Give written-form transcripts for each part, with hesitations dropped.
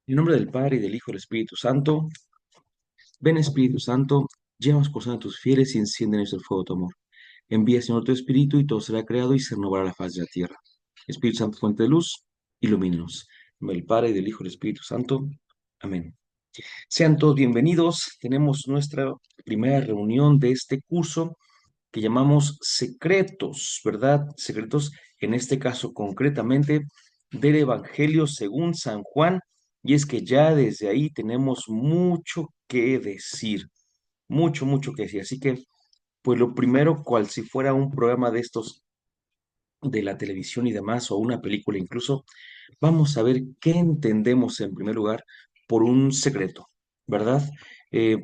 En nombre del Padre, y del Hijo, y del Espíritu Santo. Ven, Espíritu Santo, llévanos por a tus fieles y enciende en ellos el fuego de tu amor. Envía, Señor, tu Espíritu, y todo será creado y se renovará la faz de la tierra. Espíritu Santo, fuente de luz, ilumínanos. En nombre del Padre, y del Hijo, y del Espíritu Santo. Amén. Sean todos bienvenidos. Tenemos nuestra primera reunión de este curso que llamamos secretos, ¿verdad? Secretos, en este caso concretamente, del Evangelio según San Juan, y es que ya desde ahí tenemos mucho que decir, mucho, mucho que decir. Así que, pues lo primero, cual si fuera un programa de estos de la televisión y demás, o una película incluso, vamos a ver qué entendemos en primer lugar por un secreto, ¿verdad?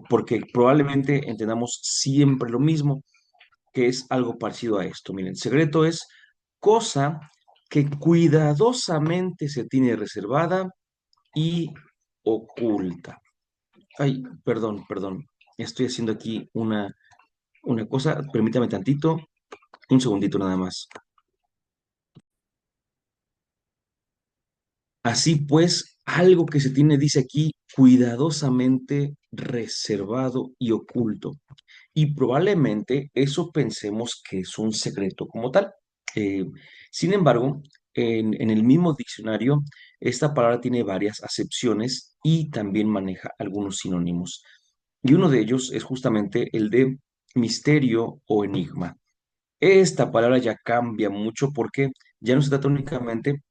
Porque probablemente entendamos siempre lo mismo, que es algo parecido a esto. Miren, secreto es cosa que cuidadosamente se tiene reservada y oculta. Ay, perdón, perdón. Estoy haciendo aquí una cosa. Permítame tantito, un segundito nada más. Así pues, algo que se tiene, dice aquí, cuidadosamente reservado y oculto. Y probablemente eso pensemos que es un secreto como tal. Eh, Sin embargo, en el mismo diccionario, esta palabra tiene varias acepciones y también maneja algunos sinónimos. Y uno de ellos es justamente el de misterio o enigma. Esta palabra ya cambia mucho porque ya no se trata únicamente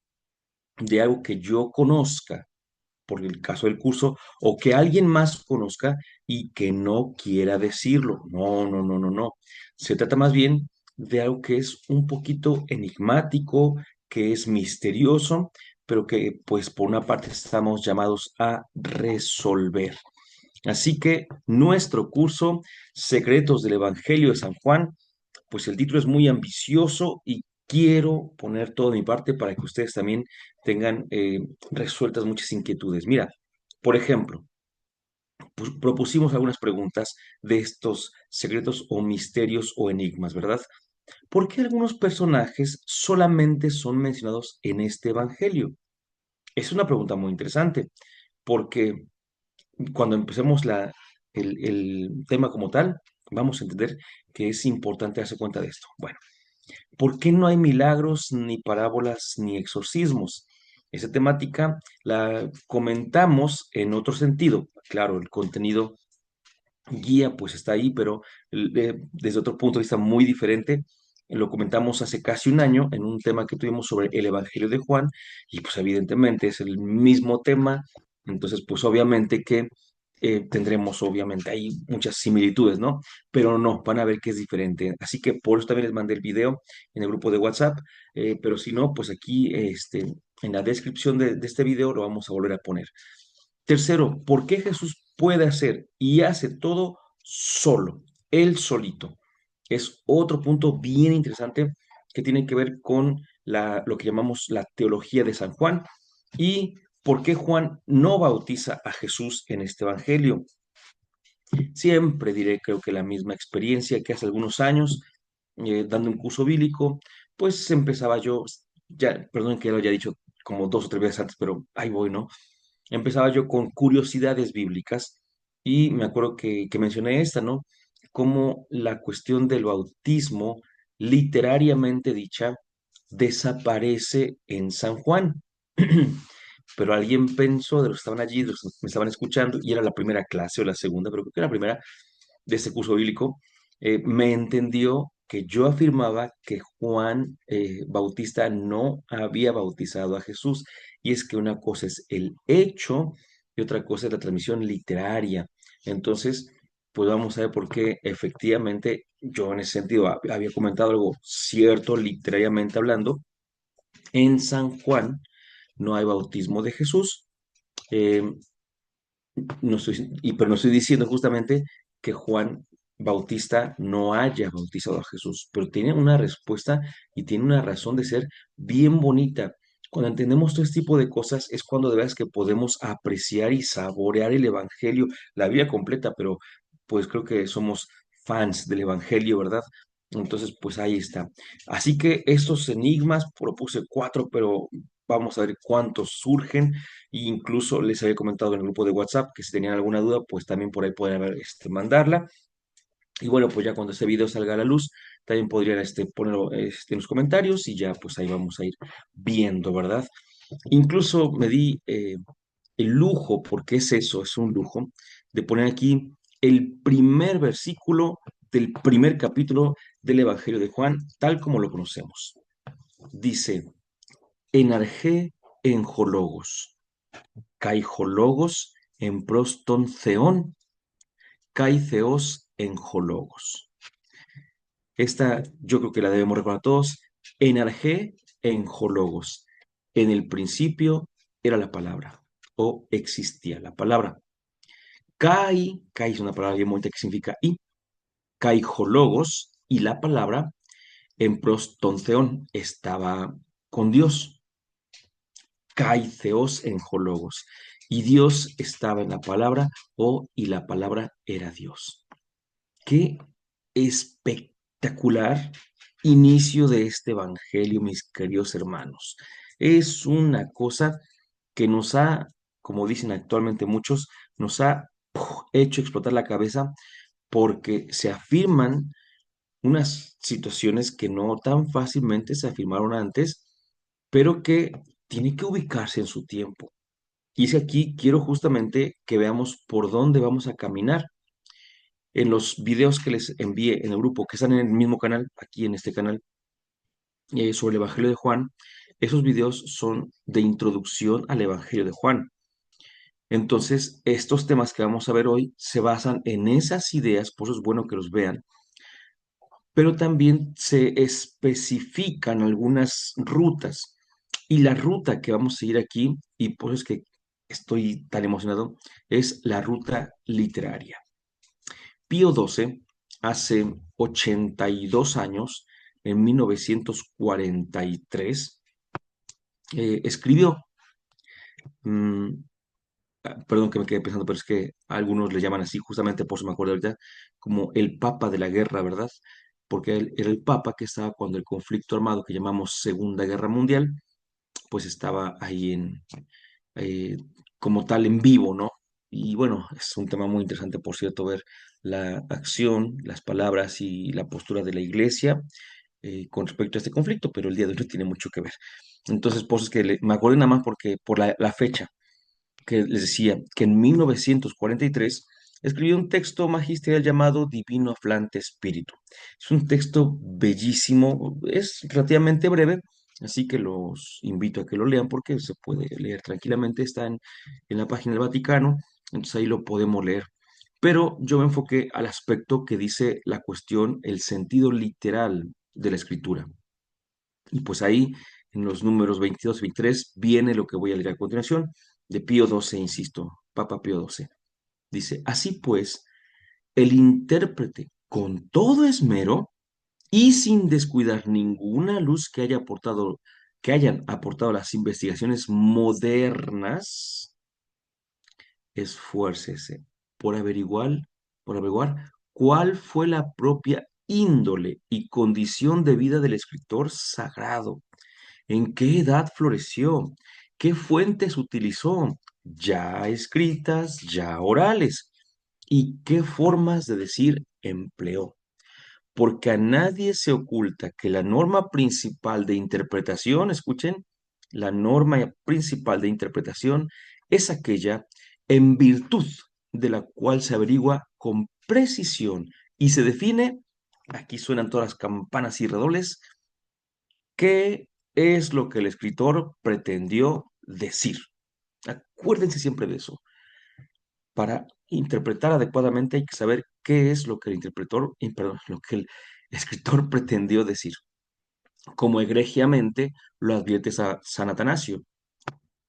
de algo que yo conozca, por el caso del curso, o que alguien más conozca y que no quiera decirlo. No, no, no, no, no. Se trata más bien de algo que es un poquito enigmático, que es misterioso, pero que pues por una parte estamos llamados a resolver. Así que nuestro curso, Secretos del Evangelio de San Juan, pues el título es muy ambicioso y quiero poner todo de mi parte para que ustedes también tengan resueltas muchas inquietudes. Mira, por ejemplo, propusimos algunas preguntas de estos secretos o misterios o enigmas, ¿verdad? ¿Por qué algunos personajes solamente son mencionados en este evangelio? Es una pregunta muy interesante, porque cuando empecemos el tema como tal, vamos a entender que es importante darse cuenta de esto. Bueno, ¿por qué no hay milagros, ni parábolas, ni exorcismos? Esa temática la comentamos en otro sentido. Claro, el contenido guía pues está ahí, pero desde otro punto de vista muy diferente. Lo comentamos hace casi un año en un tema que tuvimos sobre el Evangelio de Juan y pues evidentemente es el mismo tema, entonces pues obviamente que tendremos obviamente ahí muchas similitudes, ¿no? Pero no, van a ver que es diferente. Así que por eso también les mandé el video en el grupo de WhatsApp, pero si no, pues aquí en la descripción de este video lo vamos a volver a poner. Tercero, ¿por qué Jesús puede hacer y hace todo solo, él solito? Es otro punto bien interesante que tiene que ver con lo que llamamos la teología de San Juan y por qué Juan no bautiza a Jesús en este evangelio. Siempre diré, creo que la misma experiencia que hace algunos años, dando un curso bíblico, pues empezaba yo, ya, perdón que lo haya dicho como dos o tres veces antes, pero ahí voy, ¿no? Empezaba yo con curiosidades bíblicas y me acuerdo que mencioné esta, ¿no? Como la cuestión del bautismo, literariamente dicha, desaparece en San Juan. Pero alguien pensó de los que estaban allí, de los que me estaban escuchando, y era la primera clase o la segunda, pero creo que era la primera de este curso bíblico, me entendió que yo afirmaba que Juan Bautista no había bautizado a Jesús. Y es que una cosa es el hecho y otra cosa es la transmisión literaria. Entonces, pues vamos a ver por qué efectivamente yo en ese sentido había comentado algo cierto literariamente hablando. En San Juan no hay bautismo de Jesús. eh, no estoy, pero no estoy diciendo justamente que Juan Bautista no haya bautizado a Jesús, pero tiene una respuesta y tiene una razón de ser bien bonita. Cuando entendemos todo este tipo de cosas es cuando de veras que podemos apreciar y saborear el Evangelio, la Biblia completa, pero pues creo que somos fans del Evangelio, ¿verdad? Entonces, pues ahí está. Así que estos enigmas propuse cuatro, pero vamos a ver cuántos surgen. E incluso les había comentado en el grupo de WhatsApp que si tenían alguna duda, pues también por ahí pueden mandarla. Y bueno, pues ya cuando este video salga a la luz, también podrían ponerlo en los comentarios y ya pues ahí vamos a ir viendo, ¿verdad? Incluso me di el lujo, porque es eso, es un lujo, de poner aquí el primer versículo del primer capítulo del Evangelio de Juan, tal como lo conocemos. Dice, enargé en jologos, kai jologos en proston theon, kai theos en jologos. Esta yo creo que la debemos recordar todos. Enargé en jologos. En el principio era la palabra o existía la palabra. Kai es una palabra bien bonita que significa y. Kaijologos y la palabra en prostonceón estaba con Dios. Kai theos en jologos. Y Dios estaba en la palabra y la palabra era Dios. Qué espectacular inicio de este evangelio, mis queridos hermanos. Es una cosa que nos ha, como dicen actualmente muchos, nos ha hecho explotar la cabeza porque se afirman unas situaciones que no tan fácilmente se afirmaron antes, pero que tiene que ubicarse en su tiempo. Y es que aquí quiero justamente que veamos por dónde vamos a caminar. En los videos que les envié en el grupo, que están en el mismo canal, aquí en este canal, sobre el Evangelio de Juan, esos videos son de introducción al Evangelio de Juan. Entonces, estos temas que vamos a ver hoy se basan en esas ideas, por eso es bueno que los vean, pero también se especifican algunas rutas. Y la ruta que vamos a seguir aquí, y por eso es que estoy tan emocionado, es la ruta literaria. Pío XII, hace 82 años, en 1943, escribió, mm, perdón que me quedé pensando, pero es que algunos le llaman así, justamente por eso me acuerdo ahorita, como el Papa de la Guerra, ¿verdad? Porque él era el Papa que estaba cuando el conflicto armado que llamamos Segunda Guerra Mundial, pues estaba ahí eh, como tal en vivo, ¿no? Y bueno, es un tema muy interesante, por cierto, ver la acción, las palabras y la postura de la iglesia con respecto a este conflicto, pero el día de hoy no tiene mucho que ver. Entonces, por eso es que me acuerdo nada más porque por la fecha que les decía que en 1943 escribió un texto magistral llamado Divino Aflante Espíritu. Es un texto bellísimo, es relativamente breve, así que los invito a que lo lean porque se puede leer tranquilamente, está en la página del Vaticano, entonces ahí lo podemos leer. Pero yo me enfoqué al aspecto que dice la cuestión, el sentido literal de la escritura. Y pues ahí, en los números 22 y 23, viene lo que voy a leer a continuación, de Pío XII, insisto, Papa Pío XII. Dice, así pues, el intérprete, con todo esmero y sin descuidar ninguna luz que hayan aportado las investigaciones modernas, esfuércese por averiguar cuál fue la propia índole y condición de vida del escritor sagrado. ¿En qué edad floreció? ¿Qué fuentes utilizó? Ya escritas, ya orales. ¿Y qué formas de decir empleó? Porque a nadie se oculta que la norma principal de interpretación, escuchen, la norma principal de interpretación es aquella en virtud de la cual se averigua con precisión y se define, aquí suenan todas las campanas y redobles, ¿qué es lo que el escritor pretendió decir? Acuérdense siempre de eso. Para interpretar adecuadamente hay que saber qué es lo que el perdón, lo que el escritor pretendió decir. Como egregiamente lo advierte San Atanasio.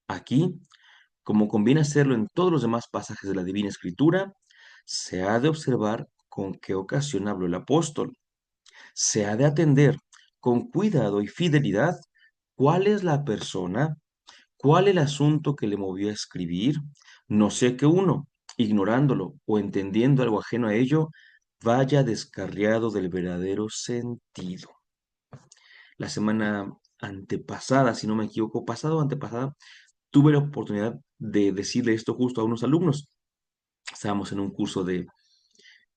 Aquí, como conviene hacerlo en todos los demás pasajes de la Divina Escritura, se ha de observar con qué ocasión habló el apóstol. Se ha de atender con cuidado y fidelidad cuál es la persona, cuál el asunto que le movió a escribir, no sé que uno, ignorándolo o entendiendo algo ajeno a ello, vaya descarriado del verdadero sentido. La semana antepasada, si no me equivoco, pasado o antepasada, tuve la oportunidad de decirle esto justo a unos alumnos. Estábamos en un curso de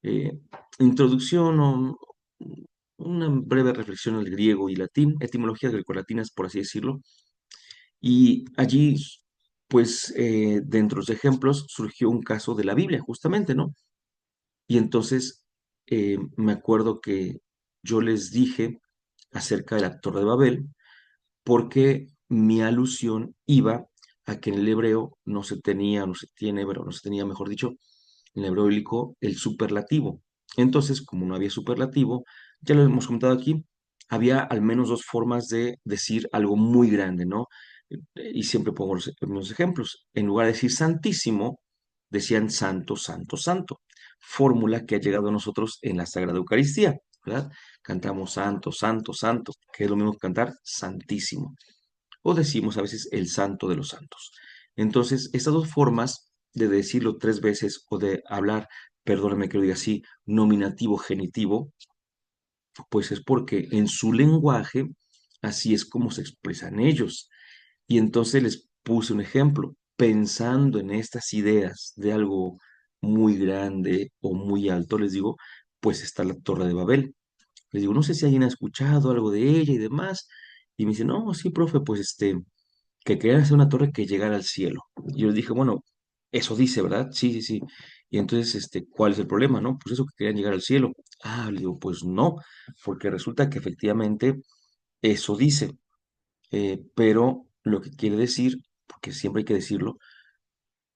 eh, introducción o una breve reflexión al griego y latín, etimologías grecolatinas, por así decirlo. Y allí, pues, dentro de los ejemplos surgió un caso de la Biblia, justamente, ¿no? Y entonces me acuerdo que yo les dije acerca de la Torre de Babel, porque mi alusión iba a que en el hebreo no se tenía, no se tiene, pero no se tenía, mejor dicho, en el hebreo bíblico el superlativo. Entonces, como no había superlativo, ya lo hemos comentado aquí, había al menos dos formas de decir algo muy grande, ¿no? Y siempre pongo los mismos ejemplos. En lugar de decir santísimo, decían santo, santo, santo. Fórmula que ha llegado a nosotros en la Sagrada Eucaristía, ¿verdad? Cantamos santo, santo, santo, que es lo mismo que cantar santísimo. O decimos a veces el santo de los santos. Entonces, estas dos formas de decirlo tres veces o de hablar, perdóname que lo diga así, nominativo, genitivo, pues es porque en su lenguaje así es como se expresan ellos. Y entonces les puse un ejemplo, pensando en estas ideas de algo muy grande o muy alto, les digo, pues está la Torre de Babel. Les digo, no sé si alguien ha escuchado algo de ella y demás. Y me dice, no, sí, profe, pues que querían hacer una torre que llegara al cielo. Y yo les dije, bueno, eso dice, ¿verdad? Sí, sí, sí. Y entonces, ¿cuál es el problema, no? Pues eso que querían llegar al cielo. Ah, le digo, pues no, porque resulta que efectivamente eso dice, pero lo que quiere decir, porque siempre hay que decirlo,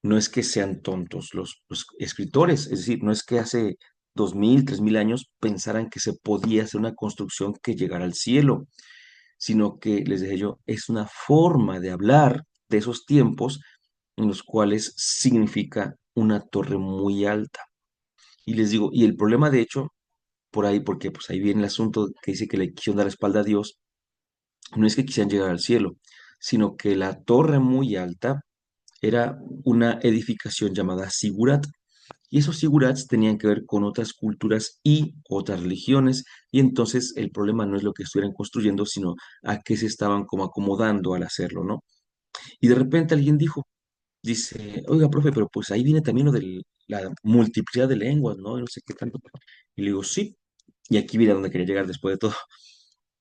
no es que sean tontos los escritores, es decir, no es que hace 2000, 3000 años pensaran que se podía hacer una construcción que llegara al cielo, sino que, les dije yo, es una forma de hablar de esos tiempos en los cuales significa una torre muy alta. Y les digo, y el problema de hecho, por ahí, porque pues ahí viene el asunto que dice que le quisieron dar la espalda a Dios, no es que quisieran llegar al cielo, sino que la torre muy alta era una edificación llamada Sigurat. Y esos sigurats tenían que ver con otras culturas y otras religiones, y entonces el problema no es lo que estuvieran construyendo, sino a qué se estaban como acomodando al hacerlo, ¿no? Y de repente alguien dice, oiga, profe, pero pues ahí viene también lo de la multiplicidad de lenguas, ¿no? Y no sé qué tanto. Y le digo, sí, y aquí viene a donde quería llegar después de todo.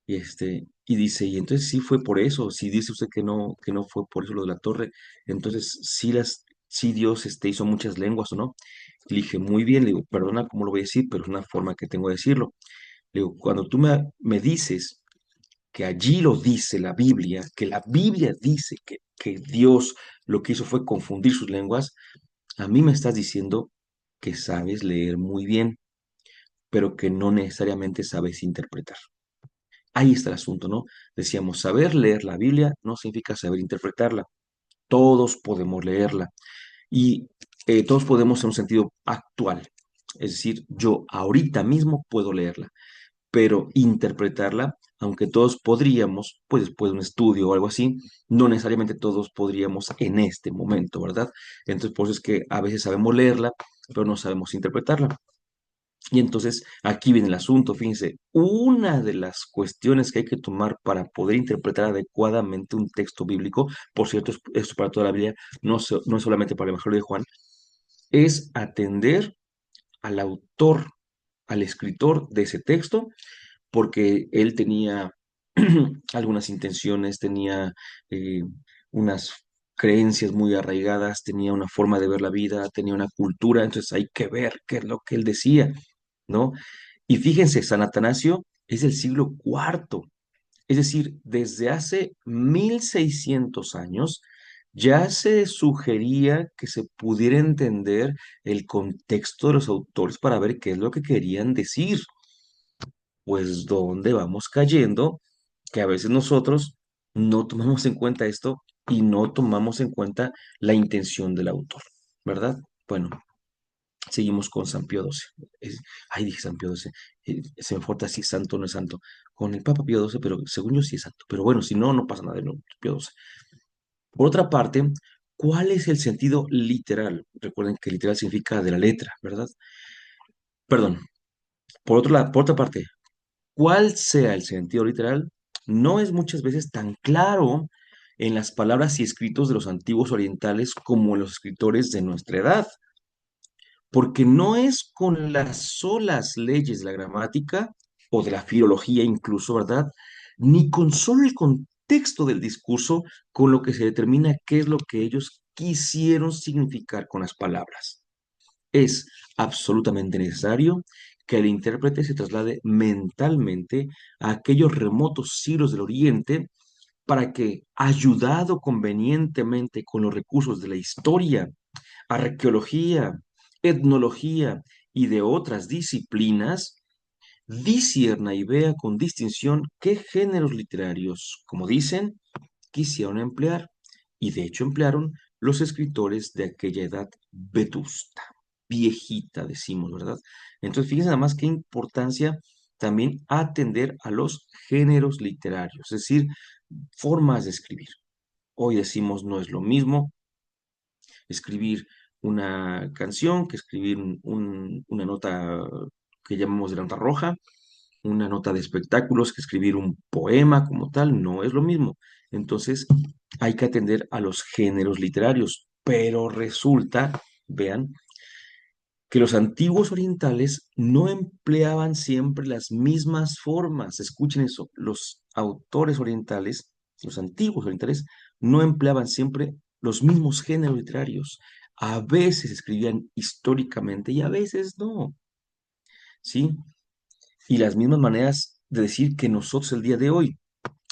Y dice, y entonces sí fue por eso, si dice usted que no fue por eso lo de la torre, entonces sí Dios hizo muchas lenguas o no. Le dije, muy bien, le digo, perdona cómo lo voy a decir, pero es una forma que tengo de decirlo. Le digo, cuando tú me dices que allí lo dice la Biblia, que la Biblia dice que Dios lo que hizo fue confundir sus lenguas, a mí me estás diciendo que sabes leer muy bien, pero que no necesariamente sabes interpretar. Ahí está el asunto, ¿no? Decíamos, saber leer la Biblia no significa saber interpretarla. Todos podemos leerla y todos podemos en un sentido actual. Es decir, yo ahorita mismo puedo leerla, pero interpretarla, aunque todos podríamos, pues después de un estudio o algo así, no necesariamente todos podríamos en este momento, ¿verdad? Entonces, por eso es que a veces sabemos leerla, pero no sabemos interpretarla. Y entonces aquí viene el asunto, fíjense, una de las cuestiones que hay que tomar para poder interpretar adecuadamente un texto bíblico, por cierto, esto para toda la Biblia, no es solamente para el Evangelio de Juan, es atender al autor, al escritor de ese texto, porque él tenía algunas intenciones, tenía eh, unas creencias muy arraigadas, tenía una forma de ver la vida, tenía una cultura, entonces hay que ver qué es lo que él decía, ¿no? Y fíjense, San Atanasio es del siglo cuarto, es decir, desde hace 1600 años ya se sugería que se pudiera entender el contexto de los autores para ver qué es lo que querían decir. Pues dónde vamos cayendo, que a veces nosotros no tomamos en cuenta esto y no tomamos en cuenta la intención del autor, ¿verdad? Bueno, seguimos con San Pío XII. Ay, dije San Pío XII. Se me falta si es santo o no es santo. Con el Papa Pío XII, pero según yo sí es santo. Pero bueno, si no, no pasa nada de nuevo, Pío XII. Por otra parte, ¿cuál es el sentido literal? Recuerden que literal significa de la letra, ¿verdad? Perdón. Por otra parte, ¿cuál sea el sentido literal? no es muchas veces tan claro en las palabras y escritos de los antiguos orientales como en los escritores de nuestra edad, porque no es con las solas leyes de la gramática o de la filología incluso, ¿verdad? Ni con solo el contexto del discurso con lo que se determina qué es lo que ellos quisieron significar con las palabras. Es absolutamente necesario que el intérprete se traslade mentalmente a aquellos remotos siglos del Oriente para que, ayudado convenientemente con los recursos de la historia, arqueología, etnología y de otras disciplinas, discierna y vea con distinción qué géneros literarios, como dicen, quisieron emplear, y de hecho emplearon los escritores de aquella edad vetusta, viejita, decimos, ¿verdad? Entonces, fíjense nada más qué importancia también atender a los géneros literarios, es decir, formas de escribir. Hoy decimos no es lo mismo escribir una canción que escribir una nota que llamamos de nota roja, una nota de espectáculos que escribir un poema como tal, no es lo mismo. Entonces, hay que atender a los géneros literarios, pero resulta, vean, que los antiguos orientales no empleaban siempre las mismas formas. Escuchen eso, los autores orientales, los antiguos orientales, no empleaban siempre los mismos géneros literarios. A veces escribían históricamente y a veces no, ¿sí? Y las mismas maneras de decir que nosotros el día de hoy,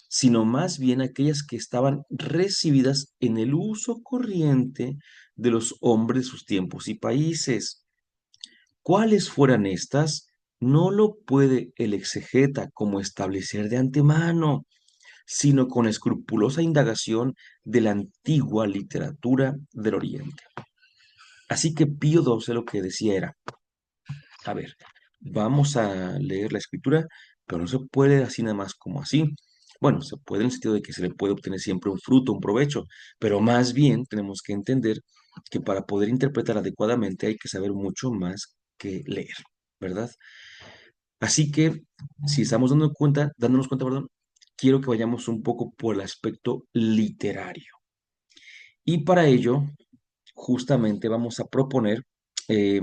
sino más bien aquellas que estaban recibidas en el uso corriente de los hombres de sus tiempos y países. Cuáles fueran estas, no lo puede el exegeta como establecer de antemano, sino con escrupulosa indagación de la antigua literatura del Oriente. Así que Pío XII lo que decía era, a ver, vamos a leer la escritura, pero no se puede así nada más como así. Bueno, se puede en el sentido de que se le puede obtener siempre un fruto, un provecho, pero más bien tenemos que entender que para poder interpretar adecuadamente hay que saber mucho más que leer, ¿verdad? Así que, si estamos dándonos cuenta, perdón, quiero que vayamos un poco por el aspecto literario. Y para ello, justamente vamos a proponer eh,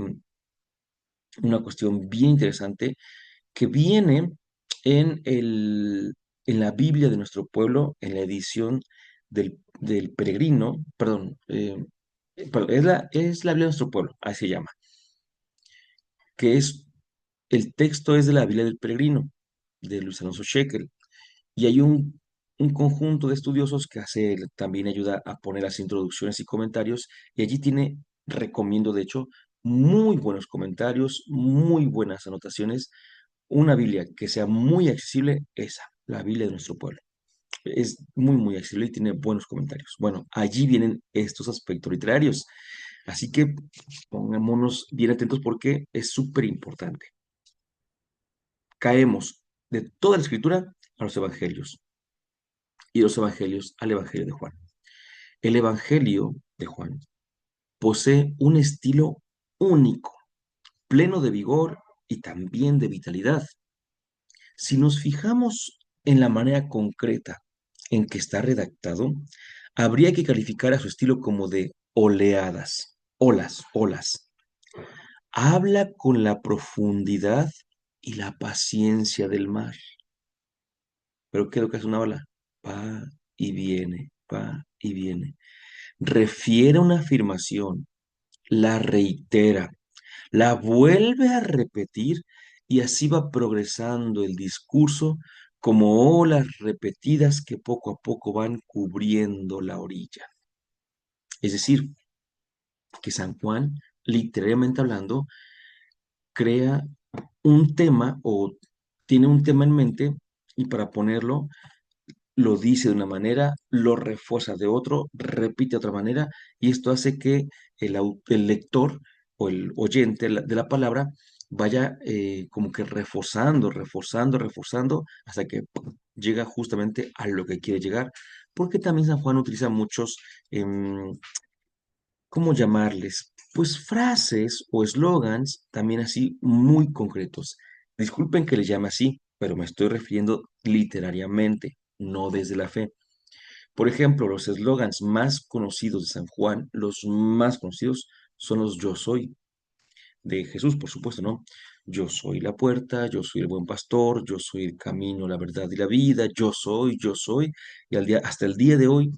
una cuestión bien interesante que viene en, en la Biblia de nuestro pueblo, en la edición del peregrino, perdón, es la Biblia de nuestro pueblo, así se llama, que es, el texto es de la Biblia del peregrino, de Luis Alonso Shekel. Y hay un conjunto de estudiosos que hace, también ayuda a poner las introducciones y comentarios, y allí tiene, recomiendo de hecho, muy buenos comentarios, muy buenas anotaciones, una Biblia que sea muy accesible, esa, la Biblia de nuestro pueblo. Es muy, muy accesible y tiene buenos comentarios. Bueno, allí vienen estos aspectos literarios, así que pongámonos bien atentos porque es súper importante. Caemos de toda la escritura a los evangelios y los evangelios al Evangelio de Juan. El Evangelio de Juan posee un estilo único, pleno de vigor y también de vitalidad. Si nos fijamos en la manera concreta en que está redactado, habría que calificar a su estilo como de oleadas, olas, olas. Habla con la profundidad y la paciencia del mar. Pero ¿qué es lo que hace una ola? Va y viene, va y viene. Refiere una afirmación, la reitera, la vuelve a repetir y así va progresando el discurso como olas repetidas que poco a poco van cubriendo la orilla. Es decir, que San Juan, literalmente hablando, crea un tema o tiene un tema en mente y para ponerlo lo dice de una manera, lo refuerza de otro, repite de otra manera, y esto hace que el lector o el oyente de la palabra vaya como que reforzando, reforzando, reforzando, hasta que ¡pum! Llega justamente a lo que quiere llegar, porque también San Juan utiliza muchos, ¿cómo llamarles? Pues frases o eslogans también así muy concretos. Disculpen que les llame así, pero me estoy refiriendo literariamente. no desde la fe. Por ejemplo, los eslogans más conocidos de San Juan, los más conocidos son los yo soy de Jesús, por supuesto, ¿no? Yo soy la puerta, yo soy el buen pastor, yo soy el camino, la verdad y la vida, yo soy, y hasta el día de hoy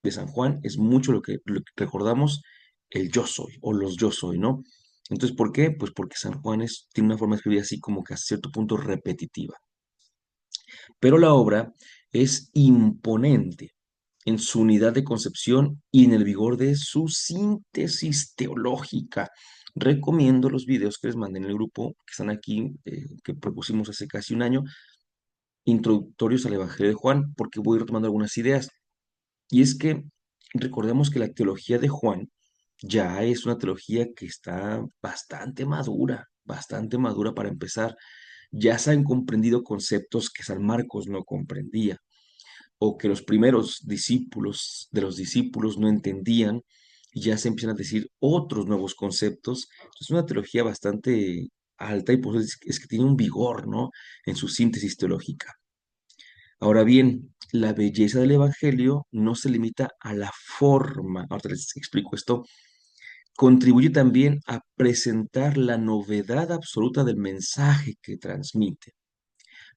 de San Juan es mucho lo que recordamos el yo soy o los yo soy, ¿no? Entonces, ¿por qué? Pues porque San Juan tiene una forma de escribir así como que a cierto punto repetitiva. Pero la obra es imponente en su unidad de concepción y en el vigor de su síntesis teológica. Recomiendo los videos que les mandé en el grupo que están aquí, que propusimos hace casi un año, introductorios al Evangelio de Juan, porque voy retomando algunas ideas. Y es que recordemos que la teología de Juan ya es una teología que está bastante madura para empezar. Ya se han comprendido conceptos que San Marcos no comprendía o que los primeros discípulos de los discípulos no entendían y ya se empiezan a decir otros nuevos conceptos. Es una teología bastante alta y por eso es que tiene un vigor, ¿no? En su síntesis teológica. Ahora bien, la belleza del Evangelio no se limita a la forma, ahora les explico esto, contribuye también a presentar la novedad absoluta del mensaje que transmite,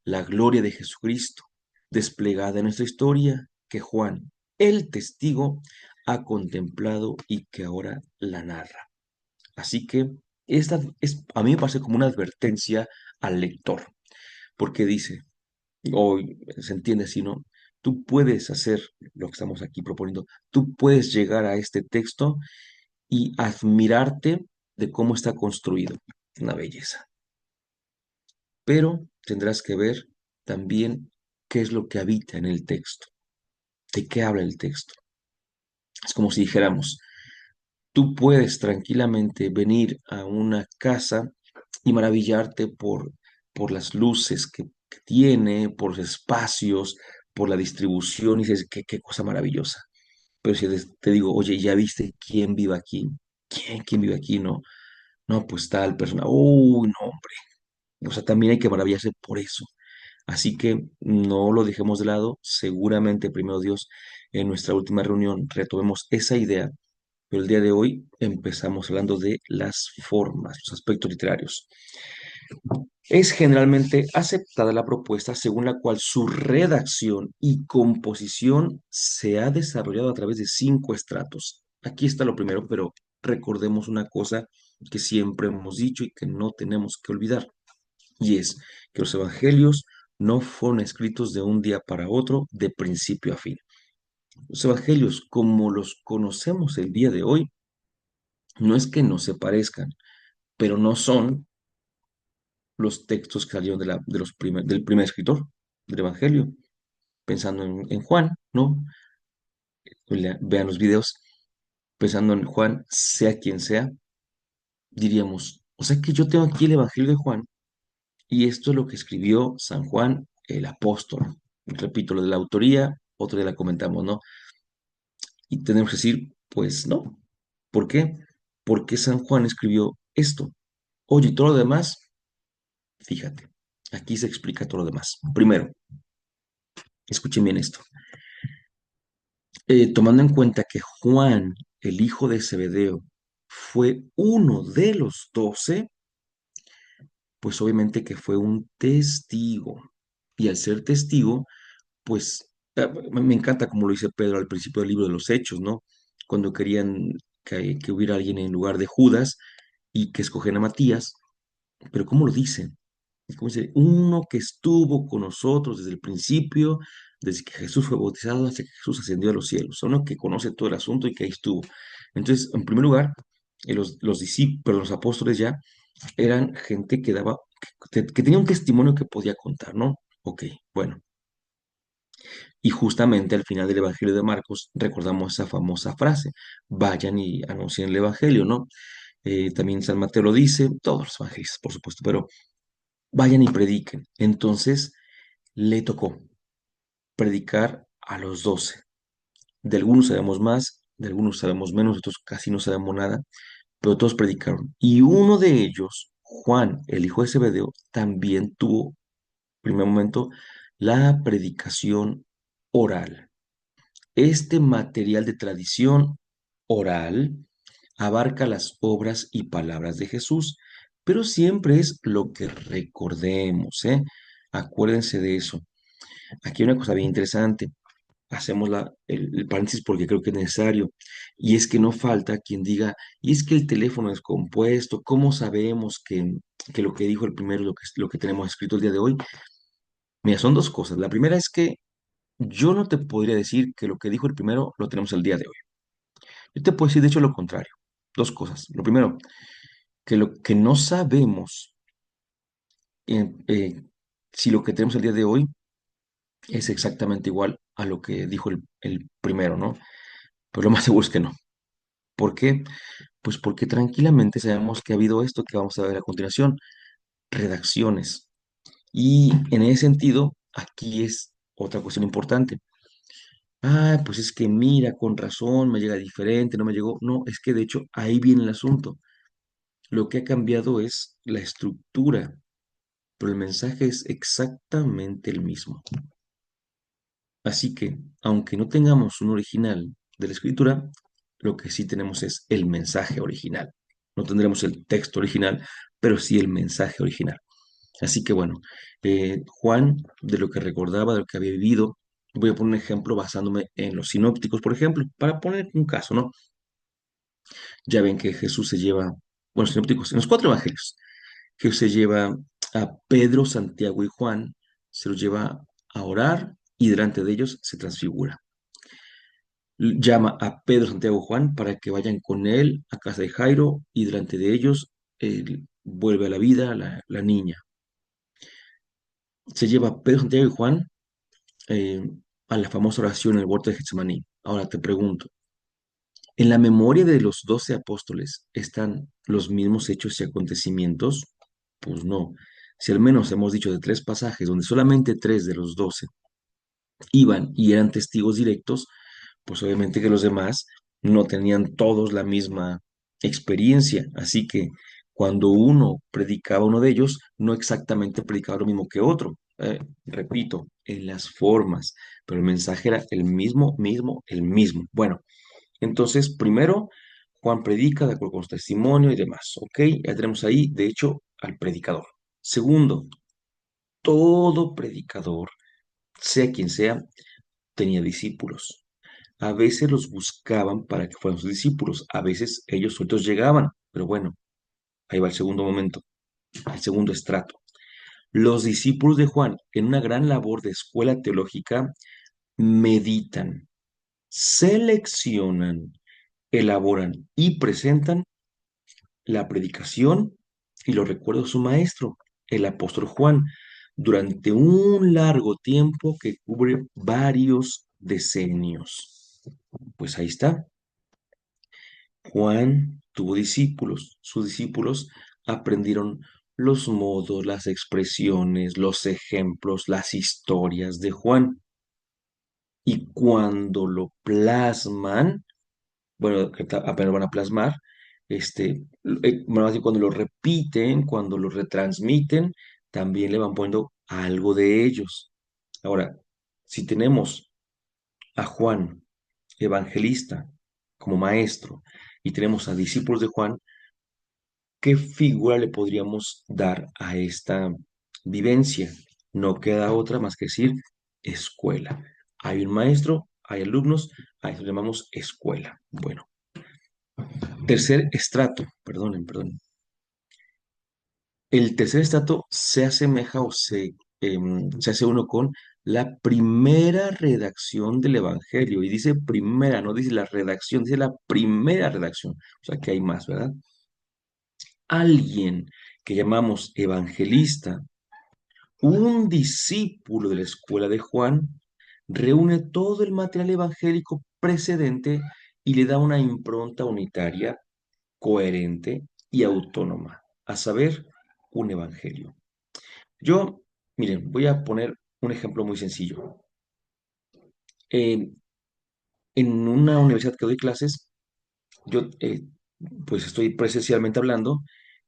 la gloria de Jesucristo, desplegada en nuestra historia, que Juan, el testigo, ha contemplado y que ahora la narra. Así que a mí me parece como una advertencia al lector, porque dice, hoy se entiende así, ¿no? Tú puedes hacer lo que estamos aquí proponiendo, tú puedes llegar a este texto y admirarte de cómo está construido. Una belleza. Pero tendrás que ver también qué es lo que habita en el texto, de qué habla el texto. Es como si dijéramos, tú puedes tranquilamente venir a una casa y maravillarte por las luces que tiene, por los espacios, por la distribución, y dices, qué cosa maravillosa. Pero si te digo, oye, ¿ya viste quién vive aquí? ¿Quién vive aquí? No, no, pues tal persona. Uy, no, hombre. O sea, también hay que maravillarse por eso. Así que no lo dejemos de lado. Seguramente, primero Dios, en nuestra última reunión retomemos esa idea, pero el día de hoy empezamos hablando de las formas, los aspectos literarios. Es generalmente aceptada la propuesta según la cual su redacción y composición se ha desarrollado a través de 5 estratos. Aquí está lo primero, pero recordemos una cosa que siempre hemos dicho y que no tenemos que olvidar, y es que los evangelios no fueron escritos de un día para otro, de principio a fin. Los evangelios, como los conocemos el día de hoy, no es que no se parezcan, pero no son los textos que salieron del primer escritor del Evangelio, pensando en Juan, ¿no? Vean los videos, pensando en Juan, sea quien sea, diríamos, o sea que yo tengo aquí el Evangelio de Juan y esto es lo que escribió San Juan el apóstol. Repito, lo de la autoría, otro día la comentamos, ¿no? Y tenemos que decir, pues no. ¿Por qué? Porque San Juan escribió esto. Oye, y todo lo demás, fíjate, aquí se explica todo lo demás. Primero, escuchen bien esto. Tomando en cuenta que Juan, el hijo de Zebedeo, fue uno de los 12, pues obviamente que fue un testigo. Y al ser testigo, pues me encanta como lo dice Pedro al principio del libro de los Hechos, ¿no? Cuando querían que hubiera alguien en lugar de Judas y que escogen a Matías, pero ¿cómo lo dicen? Es como dice, uno que estuvo con nosotros desde el principio, desde que Jesús fue bautizado hasta que Jesús ascendió a los cielos, uno que conoce todo el asunto y que ahí estuvo. Entonces, en primer lugar, los discípulos, los apóstoles ya eran gente que daba, que tenía un testimonio que podía contar, ¿no? Ok, bueno. Y justamente al final del Evangelio de Marcos recordamos esa famosa frase, vayan y anuncien el Evangelio, ¿no? También San Mateo lo dice, todos los evangelistas, por supuesto, pero vayan y prediquen. Entonces le tocó predicar a los 12. De algunos sabemos más, de algunos sabemos menos, otros casi no sabemos nada, pero todos predicaron. Y uno de ellos, Juan, el hijo de Zebedeo, también tuvo, primer momento, la predicación oral. Este material de tradición oral abarca las obras y palabras de Jesús, pero siempre es lo que recordemos, ¿eh? Acuérdense de eso. Aquí hay una cosa bien interesante. Hacemos el paréntesis porque creo que es necesario. Y es que no falta quien diga, y es que el teléfono es compuesto, ¿cómo sabemos que lo que dijo el primero es lo que tenemos escrito el día de hoy? Mira, son dos cosas. La primera es que yo no te podría decir que lo que dijo el primero lo tenemos el día de hoy. Yo te puedo decir, de hecho, lo contrario. Dos cosas. Lo primero, que lo que no sabemos eh, eh, si lo que tenemos el día de hoy es exactamente igual a lo que dijo el primero, ¿no? Pero lo más seguro es que no. ¿Por qué? Pues porque tranquilamente sabemos que ha habido esto que vamos a ver a continuación, redacciones. Y en ese sentido, aquí es otra cuestión importante. Ah, pues es que mira, con razón, me llega diferente, no me llegó. No, es que de hecho ahí viene el asunto. Lo que ha cambiado es la estructura, pero el mensaje es exactamente el mismo. Así que, aunque no tengamos un original de la escritura, lo que sí tenemos es el mensaje original. No tendremos el texto original, pero sí el mensaje original. Así que bueno, Juan, de lo que recordaba, de lo que había vivido, voy a poner un ejemplo basándome en los sinópticos, por ejemplo, para poner un caso, ¿no? Ya ven que Jesús se lleva, bueno, sinópticos, en los cuatro evangelios, Jesús se lleva a Pedro, Santiago y Juan, se los lleva a orar y delante de ellos se transfigura. Llama a Pedro, Santiago y Juan para que vayan con él a casa de Jairo y delante de ellos vuelve a la vida la niña. Se lleva a Pedro, Santiago y Juan eh, a la famosa oración en el huerto de Getsemaní. Ahora te pregunto, ¿en la memoria de los 12 apóstoles están los mismos hechos y acontecimientos? Pues no. Si al menos hemos dicho de tres pasajes donde solamente tres de los 12 iban y eran testigos directos, pues obviamente que los demás no tenían todos la misma experiencia. Así que cuando uno predicaba uno de ellos, no exactamente predicaba lo mismo que otro. Repito, en las formas, pero el mensaje era el mismo, el mismo. Bueno, entonces primero Juan predica de acuerdo con su testimonio y demás. ¿Ok? Ya tenemos ahí, de hecho, al predicador. Segundo, todo predicador, sea quien sea, tenía discípulos. A veces los buscaban para que fueran sus discípulos, a veces ellos sueltos llegaban, pero bueno, ahí va el segundo momento, el segundo estrato. Los discípulos de Juan, en una gran labor de escuela teológica, meditan, seleccionan, elaboran y presentan la predicación y los recuerdos de su maestro, el apóstol Juan, durante un largo tiempo que cubre varios decenios. Pues ahí está. Juan tuvo discípulos. Sus discípulos aprendieron los modos, las expresiones, los ejemplos, las historias de Juan. Y cuando lo plasman, bueno, que apenas van a plasmar, bueno, así cuando lo repiten, cuando lo retransmiten, también le van poniendo algo de ellos. Ahora, si tenemos a Juan, evangelista, como maestro, y tenemos a discípulos de Juan, ¿qué figura le podríamos dar a esta vivencia? No queda otra más que decir escuela. Hay un maestro, hay alumnos, a eso le llamamos escuela. Bueno, tercer estrato, perdonen. El tercer estrato se asemeja o se hace uno con la primera redacción del Evangelio. Y dice primera, no dice la redacción, dice la primera redacción. O sea que hay más, ¿verdad? Alguien que llamamos evangelista, un discípulo de la escuela de Juan, reúne todo el material evangélico precedente y le da una impronta unitaria, coherente y autónoma, a saber, un evangelio. Yo, miren, voy a poner un ejemplo muy sencillo. Eh, en una universidad que doy clases, yo pues estoy presencialmente hablando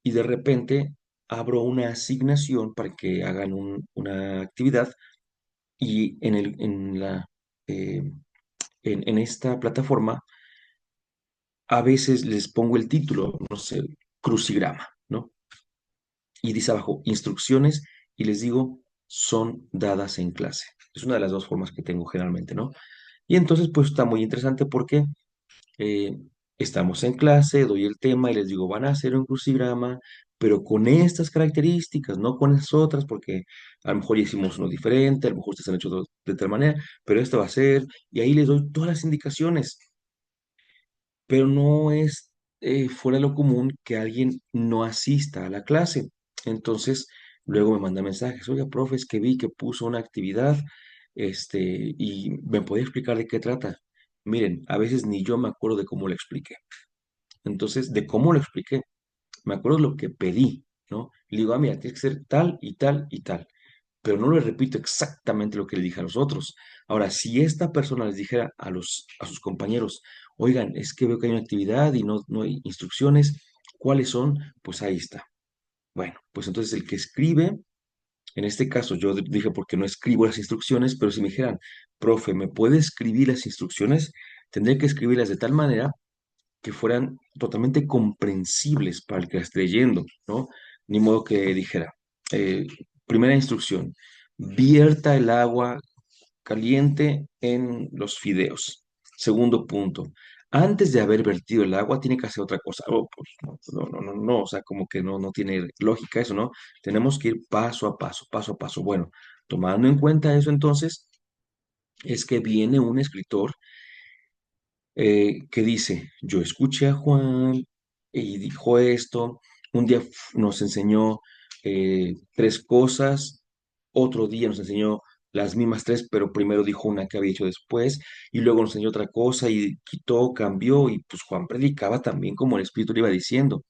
y de repente abro una asignación para que hagan una actividad y eh, en esta plataforma, a veces les pongo el título, no sé, crucigrama, ¿no? Y dice abajo, instrucciones, y les digo, son dadas en clase. Es una de las dos formas que tengo generalmente, ¿no? Y entonces, pues está muy interesante porque eh, estamos en clase, doy el tema y les digo, van a hacer un crucigrama, pero con estas características, no con esas otras, porque a lo mejor ya hicimos uno diferente, a lo mejor ustedes han hecho de tal manera, pero esto va a ser, y ahí les doy todas las indicaciones, pero no es fuera de lo común que alguien no asista a la clase. Entonces, luego me manda mensajes, oiga, profe, es que vi que puso una actividad, y me podía explicar de qué trata. Miren, a veces ni yo me acuerdo de cómo lo expliqué. Entonces, de cómo lo expliqué, me acuerdo lo que pedí, ¿no? Le digo, mira, tiene que ser tal y tal y tal, pero no le repito exactamente lo que le dije a los otros. Ahora, si esta persona les dijera a sus compañeros, oigan, es que veo que hay una actividad y no hay instrucciones, ¿cuáles son? Pues ahí está. Bueno, pues entonces el que escribe, en este caso yo dije porque no escribo las instrucciones, pero si me dijeran, profe, ¿me puede escribir las instrucciones? Tendría que escribirlas de tal manera que fueran totalmente comprensibles para el que la esté leyendo, ¿no? Ni modo que dijera, eh, primera instrucción, vierta el agua caliente en los fideos. Segundo punto, antes de haber vertido el agua tiene que hacer otra cosa. Oh, pues, no, o sea, como que no tiene lógica eso, ¿no? Tenemos que ir paso a paso, paso a paso. Bueno, tomando en cuenta eso entonces, es que viene un escritor que dice, yo escuché a Juan y dijo esto, un día nos enseñó tres cosas, otro día nos enseñó las mismas tres, pero primero dijo una que había hecho después, y luego nos enseñó otra cosa y quitó, cambió, y pues Juan predicaba también como el Espíritu le iba diciendo,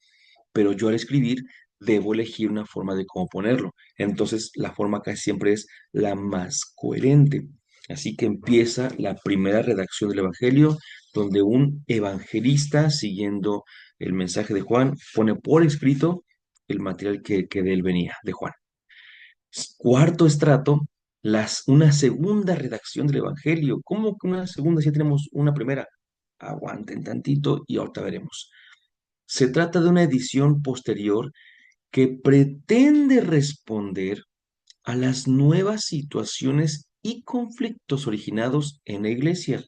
pero yo al escribir debo elegir una forma de cómo ponerlo. Entonces, la forma casi siempre es la más coherente. Así que empieza la primera redacción del Evangelio, donde un evangelista, siguiendo el mensaje de Juan, pone por escrito el material que de él venía, de Juan. Cuarto estrato, una segunda redacción del Evangelio. ¿Cómo que una segunda si ya tenemos una primera? Aguanten tantito y ahorita veremos. Se trata de una edición posterior que pretende responder a las nuevas situaciones y conflictos originados en la iglesia,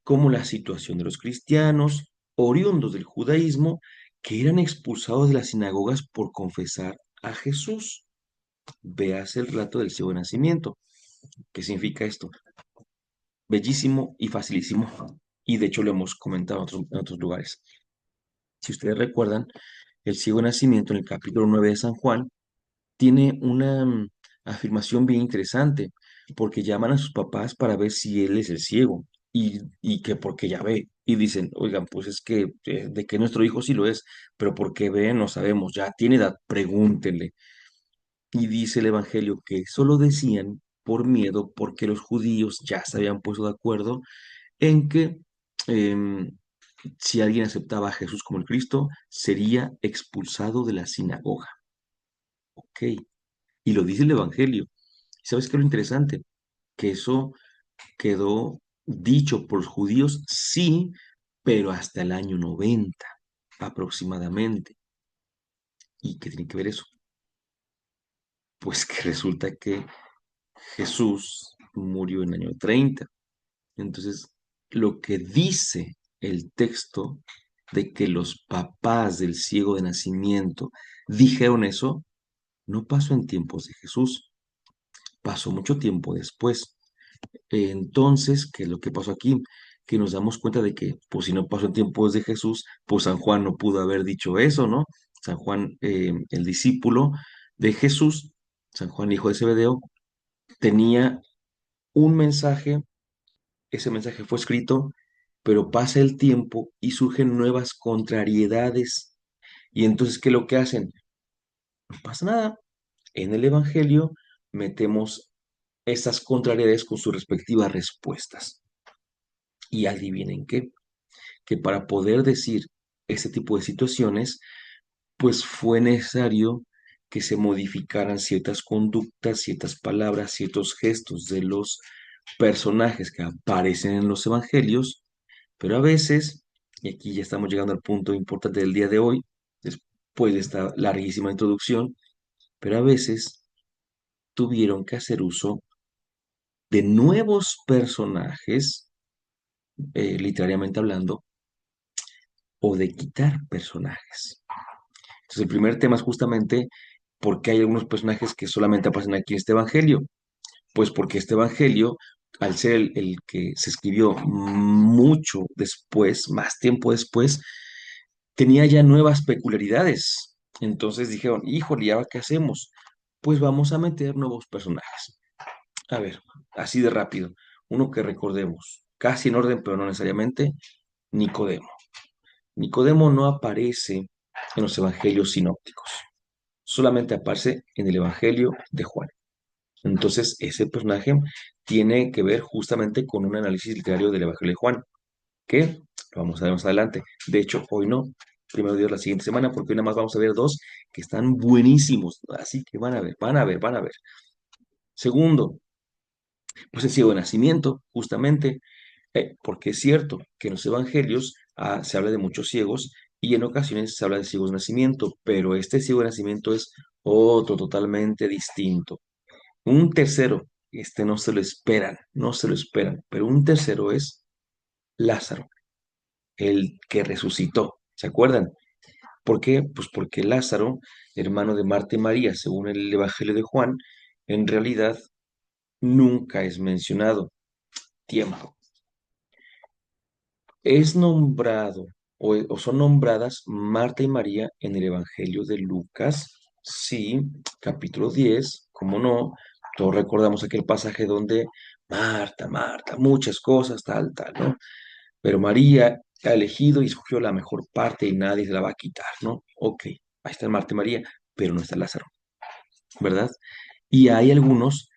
como la situación de los cristianos oriundos del judaísmo que eran expulsados de las sinagogas por confesar a Jesús. Veas el relato del ciego de nacimiento. ¿Qué significa esto? Bellísimo y facilísimo. Y de hecho lo hemos comentado en otros lugares. Si ustedes recuerdan, el ciego de nacimiento en el capítulo 9 de San Juan tiene una afirmación bien interesante, porque llaman a sus papás para ver si él es el ciego y que porque ya ve. Y dicen, oigan, pues es que de que nuestro hijo sí lo es, pero porque ve no sabemos, ya tiene edad, pregúntenle. Y dice el Evangelio que solo decían por miedo, porque los judíos ya se habían puesto de acuerdo en que em, si alguien aceptaba a Jesús como el Cristo, sería expulsado de la sinagoga. Ok, y lo dice el Evangelio. ¿Sabes qué es lo interesante? Que eso quedó dicho por los judíos, sí, pero hasta el año 90 aproximadamente. ¿Y qué tiene que ver eso? Pues que resulta que Jesús murió en el año 30. Entonces, lo que dice el texto de que los papás del ciego de nacimiento dijeron eso, no pasó en tiempos de Jesús, pasó mucho tiempo después. Entonces, ¿qué es lo que pasó aquí? Que nos damos cuenta de que, pues si no pasó en tiempos de Jesús, pues San Juan no pudo haber dicho eso, ¿no? San Juan, el discípulo de Jesús, San Juan, hijo de Zebedeo, tenía un mensaje, ese mensaje fue escrito, pero pasa el tiempo y surgen nuevas contrariedades. Y entonces, ¿qué es lo que hacen? No pasa nada. En el Evangelio metemos esas contrariedades con sus respectivas respuestas. Y adivinen qué, que para poder decir este tipo de situaciones, pues fue necesario que se modificaran ciertas conductas, ciertas palabras, ciertos gestos de los personajes que aparecen en los evangelios, pero a veces, y aquí ya estamos llegando al punto importante del día de hoy, después de esta larguísima introducción, pero a veces tuvieron que hacer uso de nuevos personajes, literariamente hablando, o de quitar personajes. Entonces, el primer tema es justamente por qué hay algunos personajes que solamente aparecen aquí en este evangelio. Pues porque este evangelio, al ser el que se escribió mucho después, más tiempo después, tenía ya nuevas peculiaridades. Entonces dijeron, híjole, ¿y ahora qué hacemos? Pues vamos a meter nuevos personajes. A ver, así de rápido. Uno que recordemos, casi en orden, pero no necesariamente, Nicodemo. Nicodemo no aparece en los evangelios sinópticos, solamente aparece en el evangelio de Juan. Entonces, ese personaje tiene que ver justamente con un análisis literario del evangelio de Juan, que lo vamos a ver más adelante. De hecho, hoy no, primero Dios la siguiente semana, porque hoy nada más vamos a ver dos que están buenísimos, así que van a ver, van a ver, van a ver. Segundo, pues el ciego de nacimiento, justamente, porque es cierto que en los evangelios se habla de muchos ciegos y en ocasiones se habla de ciegos de nacimiento, pero este ciego de nacimiento es otro totalmente distinto. Un tercero, este no se lo esperan, no se lo esperan, pero un tercero es Lázaro, el que resucitó, ¿se acuerdan? ¿Por qué? Pues porque Lázaro, hermano de Marta y María, según el Evangelio de Juan, en realidad nunca es mencionado. Tiempo. Es nombrado o son nombradas Marta y María en el Evangelio de Lucas, sí, capítulo 10, cómo no, todos recordamos aquel pasaje donde Marta, Marta, muchas cosas, tal, tal, ¿no? Pero María ha elegido y escogió la mejor parte y nadie se la va a quitar, ¿no? Ok, ahí está Marta y María, pero no está Lázaro, ¿verdad? Y hay algunos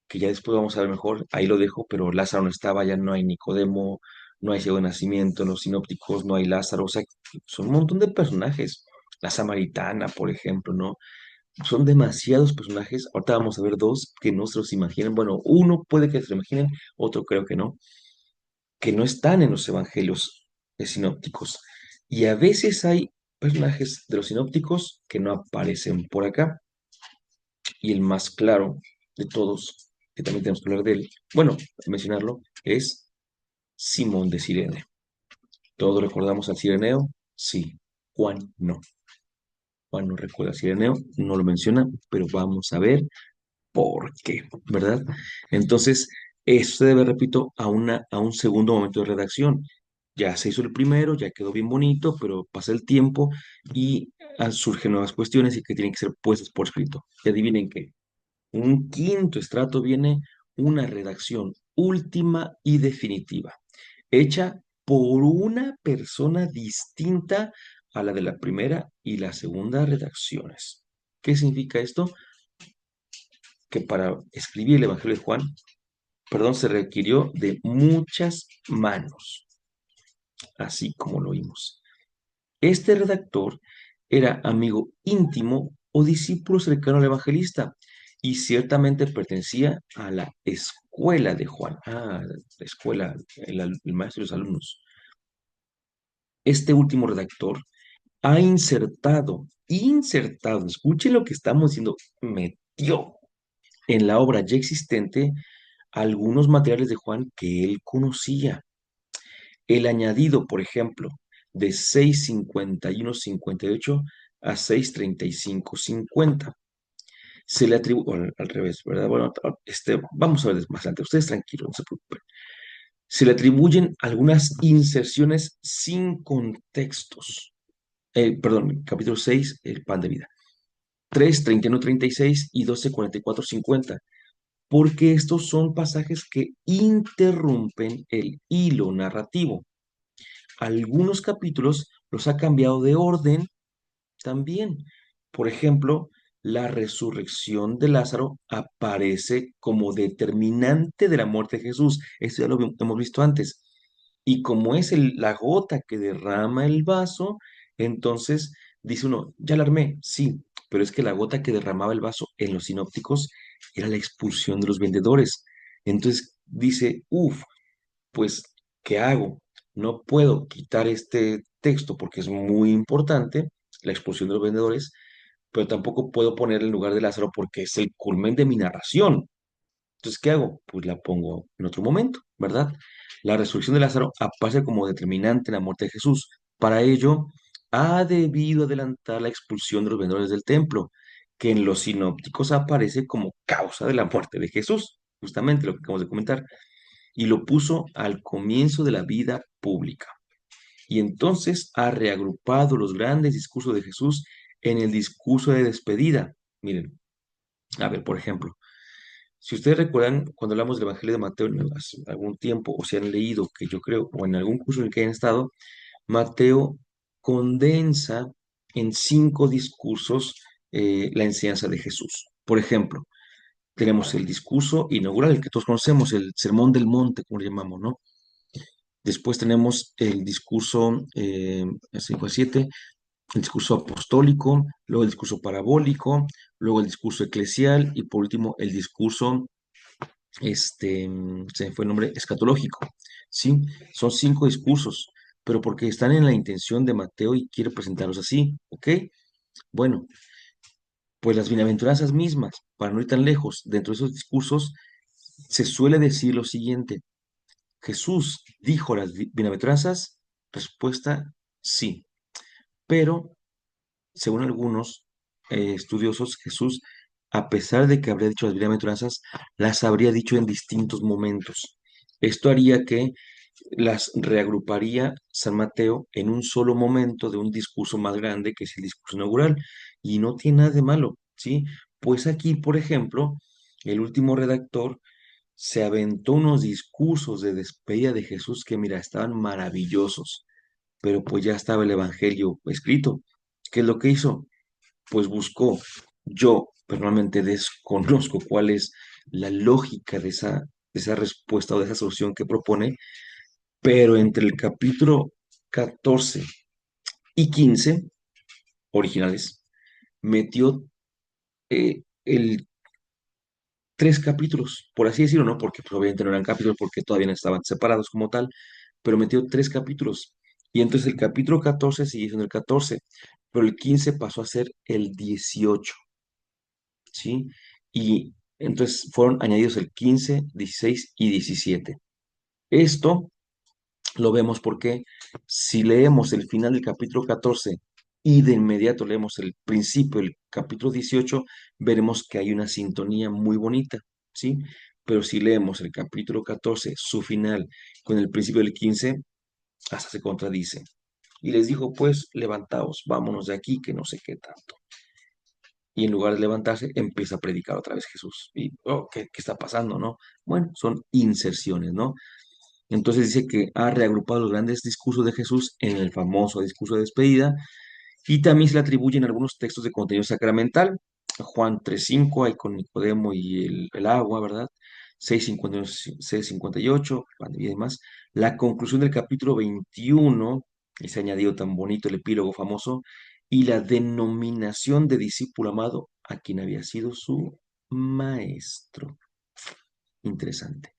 que ya después vamos a ver mejor, ahí lo dejo, pero Lázaro no estaba, ya no hay Nicodemo, no hay ciego de nacimiento, en los sinópticos no hay Lázaro, o sea, son un montón de personajes. La samaritana, por ejemplo, ¿no? Son demasiados personajes. Ahorita vamos a ver dos que no se los imaginen. Bueno, uno puede que se lo imaginen, otro creo que no están en los evangelios sinópticos. Y a veces hay personajes de los sinópticos que no aparecen por acá. Y el más claro de todos, que también tenemos que hablar de él, bueno, mencionarlo, es Simón de Cirene. ¿Todos recordamos al Cireneo? Sí. Juan no. Juan no recuerda al Cireneo, no lo menciona, pero vamos a ver por qué, ¿verdad? Entonces, esto se debe, repito, a un segundo momento de redacción. Ya se hizo el primero, ya quedó bien bonito, pero pasa el tiempo y surgen nuevas cuestiones y que tienen que ser puestas por escrito. Y adivinen qué. Un quinto estrato viene una redacción última y definitiva, hecha por una persona distinta a la de la primera y la segunda redacciones. ¿Qué significa esto? Que para escribir el Evangelio de Juan, perdón, se requirió de muchas manos, así como lo vimos. Este redactor era amigo íntimo o discípulo cercano al evangelista y ciertamente pertenecía a la escuela de Juan. Ah, la escuela, el maestro y los alumnos. Este último redactor ha insertado, escuchen lo que estamos diciendo, metió en la obra ya existente algunos materiales de Juan que él conocía. El añadido, por ejemplo, de 6:51:58 a 6:35:50. Se le atribuye, al revés, ¿verdad? Bueno, vamos a ver más adelante. Ustedes tranquilos, no se preocupen. Se le atribuyen algunas inserciones sin contextos. Perdón, capítulo 6, el pan de vida. 3:31:36 y 12:44:50. Porque estos son pasajes que interrumpen el hilo narrativo. Algunos capítulos los ha cambiado de orden también. Por ejemplo, la resurrección de Lázaro aparece como determinante de la muerte de Jesús. Esto ya lo hemos visto antes. Y como es la gota que derrama el vaso, entonces dice uno, ya la armé, sí, pero es que la gota que derramaba el vaso en los sinópticos era la expulsión de los vendedores. Entonces, dice, uff, pues, ¿qué hago? No puedo quitar este texto porque es muy importante, la expulsión de los vendedores, pero tampoco puedo poner en lugar de Lázaro porque es el culmen de mi narración. Entonces, ¿qué hago? Pues la pongo en otro momento, ¿verdad? La resurrección de Lázaro aparece como determinante en la muerte de Jesús. Para ello, ha debido adelantar la expulsión de los vendedores del templo, que en los sinópticos aparece como causa de la muerte de Jesús, justamente lo que acabamos de comentar, y lo puso al comienzo de la vida pública. Y entonces ha reagrupado los grandes discursos de Jesús en el discurso de despedida. Miren, a ver, por ejemplo, si ustedes recuerdan, cuando hablamos del Evangelio de Mateo hace algún tiempo, o si han leído, que yo creo, o en algún curso en el que hayan estado, Mateo condensa en 5 discursos la enseñanza de Jesús. Por ejemplo, tenemos el discurso inaugural, el que todos conocemos, el Sermón del Monte, como le llamamos, ¿no? Después tenemos el discurso 5 a 7, el discurso apostólico, luego el discurso parabólico, luego el discurso eclesial y por último el discurso se me fue el nombre, escatológico, ¿sí? Son 5 discursos, pero porque están en la intención de Mateo y quiere presentarlos así, ¿ok? Bueno, pues las bienaventuranzas mismas, para no ir tan lejos, dentro de esos discursos se suele decir lo siguiente: Jesús dijo las bienaventuranzas, respuesta sí, pero según algunos estudiosos, Jesús, a pesar de que habría dicho las bienaventuranzas, las habría dicho en distintos momentos. Esto haría que las reagruparía San Mateo en un solo momento de un discurso más grande, que es el discurso inaugural, y no tiene nada de malo, ¿sí? Pues aquí, por ejemplo, el último redactor se aventó unos discursos de despedida de Jesús que, mira, estaban maravillosos, pero pues ya estaba el Evangelio escrito. ¿Qué es lo que hizo? Pues buscó. Yo personalmente desconozco cuál es la lógica de esa respuesta o de esa solución que propone, pero entre el capítulo 14 y 15 originales, metió el 3 capítulos, por así decirlo, ¿no? Porque pues, obviamente no eran capítulos porque todavía no estaban separados como tal, pero metió 3 capítulos. Y entonces el capítulo 14 sigue siendo el 14, pero el 15 pasó a ser el 18, ¿sí? Y entonces fueron añadidos el 15, 16 y 17. Esto lo vemos porque si leemos el final del capítulo 14 y de inmediato leemos el principio del capítulo 18, veremos que hay una sintonía muy bonita, ¿sí? Pero si leemos el capítulo 14, su final, con el principio del 15, hasta se contradice. Y les dijo, pues, levantaos, vámonos de aquí, que no sé qué tanto. Y en lugar de levantarse, empieza a predicar otra vez Jesús. Y, oh, ¿qué está pasando, no? Bueno, son inserciones, ¿no? Entonces dice que ha reagrupado los grandes discursos de Jesús en el famoso discurso de despedida y también se le atribuyen algunos textos de contenido sacramental. Juan 3:5, ahí con Nicodemo y el agua, ¿verdad? 6:51, 6:58, pan de vida y demás. La conclusión del capítulo 21, ese añadido tan bonito, el epílogo famoso, y la denominación de discípulo amado a quien había sido su maestro. Interesante.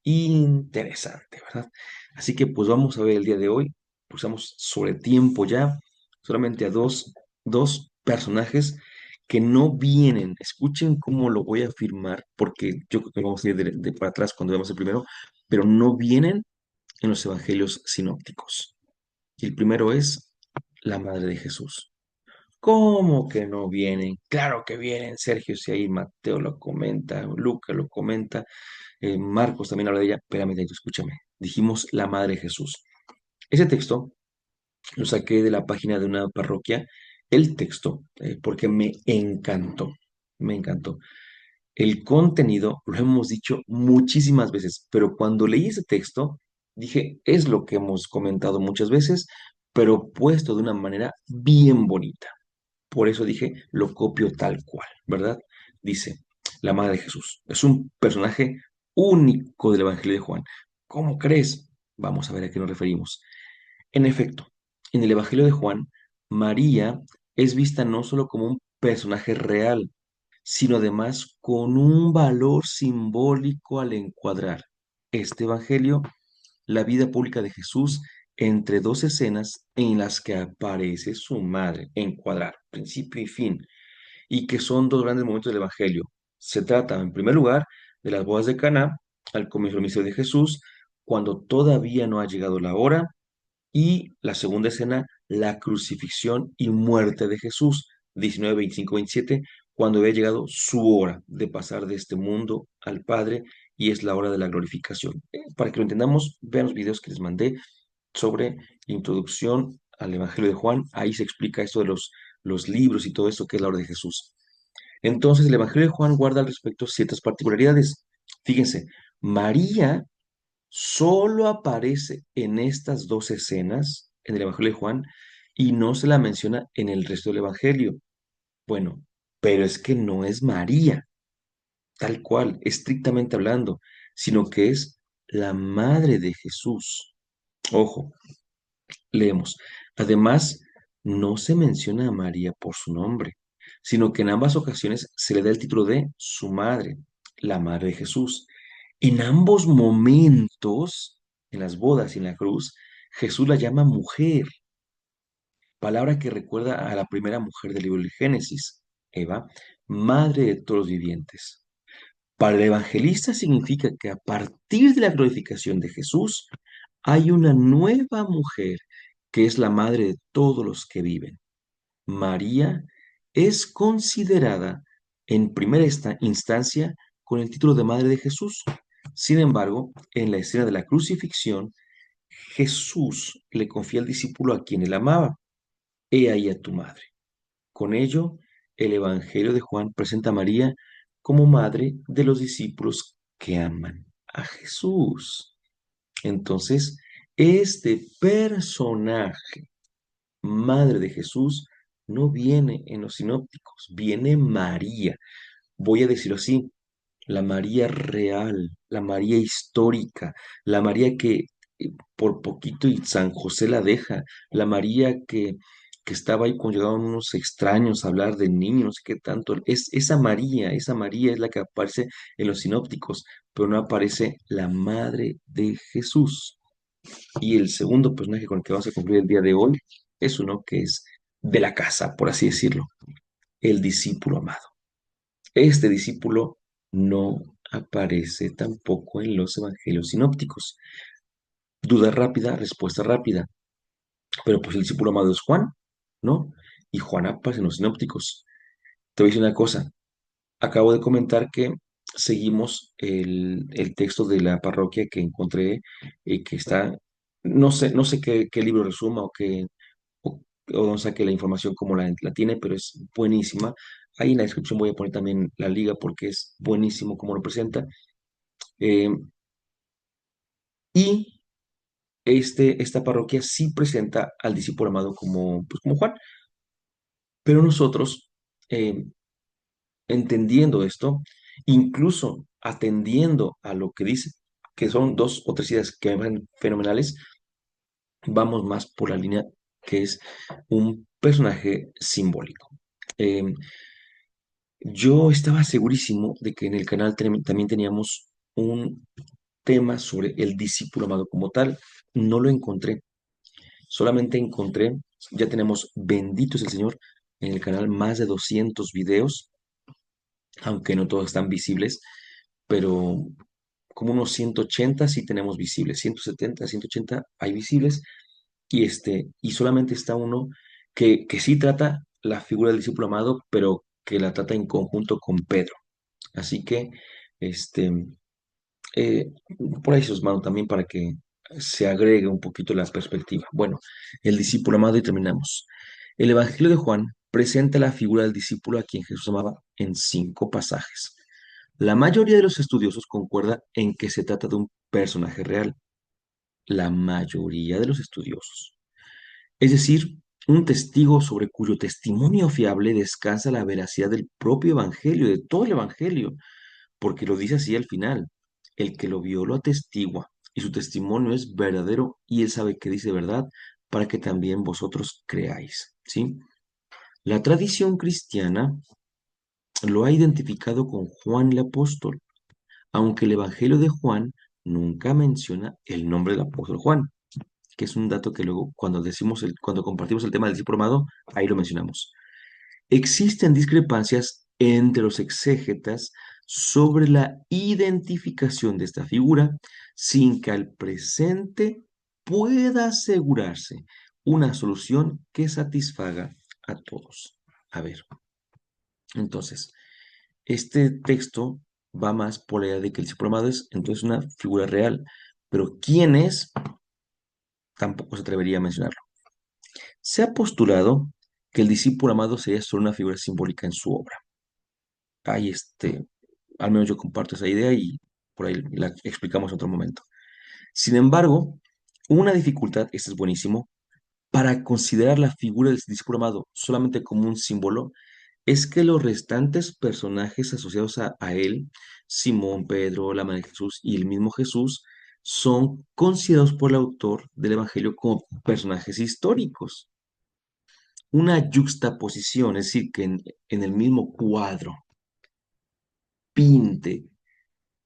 Interesante, ¿verdad? Así que pues vamos a ver el día de hoy. Pulsamos sobre tiempo ya, solamente a dos personajes que no vienen. Escuchen cómo lo voy a afirmar, porque yo creo que vamos a ir de para atrás cuando veamos el primero, pero no vienen en los evangelios sinópticos. El primero es la madre de Jesús. ¿Cómo que no vienen? Claro que vienen, Sergio, si ahí Mateo lo comenta, Lucas lo comenta, Marcos también habla de ella. Espérame, tantito, escúchame. Dijimos la Madre de Jesús. Ese texto lo saqué de la página de una parroquia, el texto, porque me encantó, me encantó. El contenido lo hemos dicho muchísimas veces, pero cuando leí ese texto, dije, es lo que hemos comentado muchas veces, pero puesto de una manera bien bonita. Por eso dije, lo copio tal cual, ¿verdad? Dice, la Madre de Jesús. Es un personaje único del Evangelio de Juan. ¿Cómo crees? Vamos a ver a qué nos referimos. En efecto, en el Evangelio de Juan, María es vista no solo como un personaje real, sino además con un valor simbólico al encuadrar. este evangelio la vida pública de Jesús entre dos escenas en las que aparece su madre, encuadrar principio y fin, y que son dos grandes momentos del evangelio. Se trata, en primer lugar, de las bodas de Caná, al comienzo del ministerio de Jesús, cuando todavía no ha llegado la hora, y la segunda escena, la crucifixión y muerte de Jesús, 19, 25, 27, cuando había llegado su hora de pasar de este mundo al Padre y es la hora de la glorificación. Para que lo entendamos, vean los videos que les mandé sobre introducción al Evangelio de Juan. Ahí se explica esto de los libros y todo esto que es la hora de Jesús. Entonces, el Evangelio de Juan guarda al respecto ciertas particularidades. Fíjense, María solo aparece en estas dos escenas en el Evangelio de Juan y no se la menciona en el resto del Evangelio. Bueno, pero es que no es María, tal cual, estrictamente hablando, sino que es la madre de Jesús. Ojo, leemos. Además, no se menciona a María por su nombre, sino que en ambas ocasiones se le da el título de su madre, la madre de Jesús. En ambos momentos, en las bodas y en la cruz, Jesús la llama mujer, palabra que recuerda a la primera mujer del libro del Génesis, Eva, madre de todos los vivientes. Para el evangelista significa que a partir de la glorificación de Jesús, hay una nueva mujer que es la madre de todos los que viven. María es considerada en primera instancia con el título de Madre de Jesús. Sin embargo, en la escena de la crucifixión, Jesús le confía al discípulo a quien él amaba. He ahí a tu madre. Con ello, el Evangelio de Juan presenta a María como madre de los discípulos que aman a Jesús. Entonces, este personaje, madre de Jesús, no viene en los sinópticos, viene María. Voy a decirlo así, la María real, la María histórica, la María que por poquito y San José la deja, la María que estaba ahí cuando llegaban unos extraños a hablar de niños, qué tanto, es esa María es la que aparece en los sinópticos, pero no aparece la Madre de Jesús. Y el segundo personaje con el que vamos a cumplir el día de hoy es uno que es de la casa, por así decirlo, el discípulo amado. Este discípulo no aparece tampoco en los evangelios sinópticos. Duda rápida, respuesta rápida. Pero pues el discípulo amado es Juan, ¿no? Y Juan aparece en los sinópticos. Te voy a decir una cosa. Acabo de comentar que seguimos el texto de la parroquia que encontré, que está, no sé qué libro resuma o, o no saqué la información como la tiene, pero es buenísima. Ahí en la descripción voy a poner también la liga porque es buenísimo como lo presenta. Eh, y esta parroquia sí presenta al discípulo amado como, pues, como Juan, pero nosotros, eh, entendiendo esto, incluso atendiendo a lo que dice, que son dos o tres ideas que me parecen fenomenales, vamos más por la línea que es un personaje simbólico. Eh, yo estaba segurísimo de que en el canal también teníamos un tema sobre el discípulo amado como tal. No lo encontré. Solamente encontré, ya tenemos, bendito es el Señor, en el canal más de 200 videos, aunque no todos están visibles, pero como unos 180 sí tenemos visibles, 170, 180 hay visibles, y solamente está uno que sí trata la figura del discípulo amado, pero que la trata en conjunto con Pedro. Así que, este, eh, por ahí se os mando también para que se agregue un poquito la perspectiva. Bueno, el discípulo amado y terminamos. El Evangelio de Juan presenta la figura del discípulo a quien Jesús amaba en 5 pasajes. La mayoría de los estudiosos concuerda en que se trata de un personaje real. La mayoría de los estudiosos. Es decir, un testigo sobre cuyo testimonio fiable descansa la veracidad del propio Evangelio, de todo el Evangelio, porque lo dice así al final. El que lo vio lo atestigua, y su testimonio es verdadero, y él sabe que dice verdad, para que también vosotros creáis. ¿Sí? La tradición cristiana lo ha identificado con Juan el apóstol, aunque el Evangelio de Juan nunca menciona el nombre del apóstol Juan, que es un dato que luego cuando compartimos el tema del discípulo amado, ahí lo mencionamos. Existen discrepancias entre los exégetas sobre la identificación de esta figura sin que al presente pueda asegurarse una solución que satisfaga a todos. A ver, entonces, este texto va más por la idea de que el discípulo amado es entonces una figura real, pero ¿quién es? Tampoco se atrevería a mencionarlo. Se ha postulado que el discípulo amado sería solo una figura simbólica en su obra. Ahí al menos yo comparto esa idea y por ahí la explicamos en otro momento. Sin embargo, una dificultad, este es buenísimo, para considerar la figura del discípulo amado solamente como un símbolo, es que los restantes personajes asociados a él, Simón, Pedro, la Madre de Jesús y el mismo Jesús, son considerados por el autor del Evangelio como personajes históricos. Una yuxtaposición, es decir, que en el mismo cuadro pinte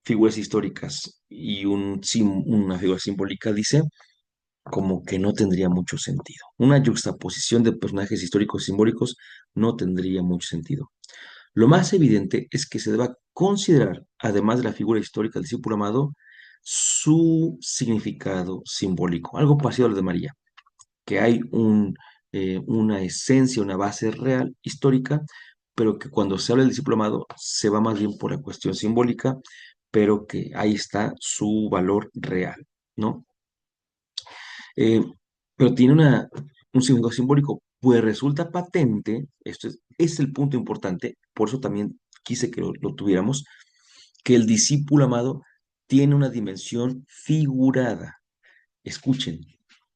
figuras históricas y una figura simbólica, dice, como que no tendría mucho sentido. Una yuxtaposición de personajes históricos y simbólicos no tendría mucho sentido. Lo más evidente es que se deba considerar, además de la figura histórica del discípulo amado, su significado simbólico, algo parecido a lo de María, que hay una esencia, una base real, histórica, pero que cuando se habla del discípulo amado se va más bien por la cuestión simbólica, pero que ahí está su valor real, ¿no? Eh, pero tiene un significado simbólico, pues resulta patente, es el punto importante, por eso también quise que lo tuviéramos, que el discípulo amado tiene una dimensión figurada. Escuchen,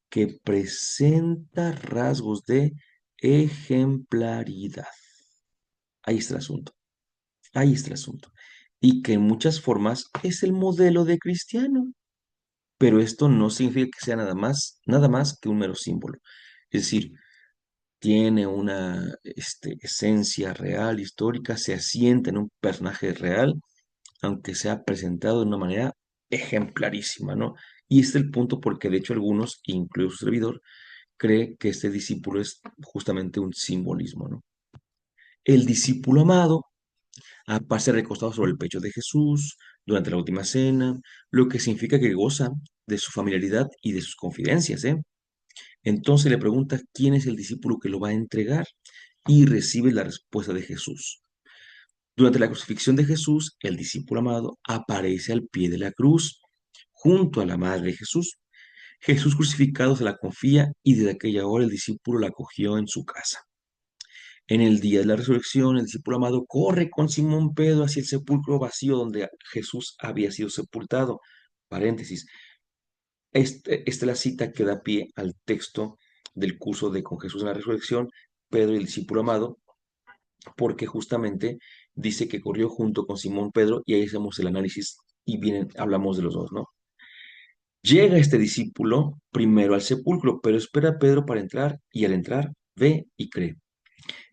que presenta rasgos de ejemplaridad. Ahí está el asunto, ahí está el asunto. Y que en muchas formas es el modelo de cristiano. Pero esto no significa que sea nada más que un mero símbolo. Es decir, tiene una esencia real, histórica, se asienta en un personaje real, aunque sea presentado de una manera ejemplarísima, ¿no? Y este es el punto porque de hecho algunos, incluido su servidor, cree que este discípulo es justamente un simbolismo, ¿no? El discípulo amado aparece recostado sobre el pecho de Jesús durante la última cena, lo que significa que goza de su familiaridad y de sus confidencias, ¿eh? Entonces le pregunta quién es el discípulo que lo va a entregar y recibe la respuesta de Jesús. Durante la crucifixión de Jesús, el discípulo amado aparece al pie de la cruz, junto a la madre de Jesús. Jesús crucificado se la confía y desde aquella hora el discípulo la acogió en su casa. En el día de la resurrección, el discípulo amado corre con Simón Pedro hacia el sepulcro vacío donde Jesús había sido sepultado. Paréntesis. Esta es la cita que da pie al texto del curso de Con Jesús en la Resurrección, Pedro y el discípulo amado, porque justamente dice que corrió junto con Simón Pedro y ahí hacemos el análisis y hablamos de los dos, ¿no? Llega este discípulo primero al sepulcro, pero espera a Pedro para entrar y al entrar ve y cree.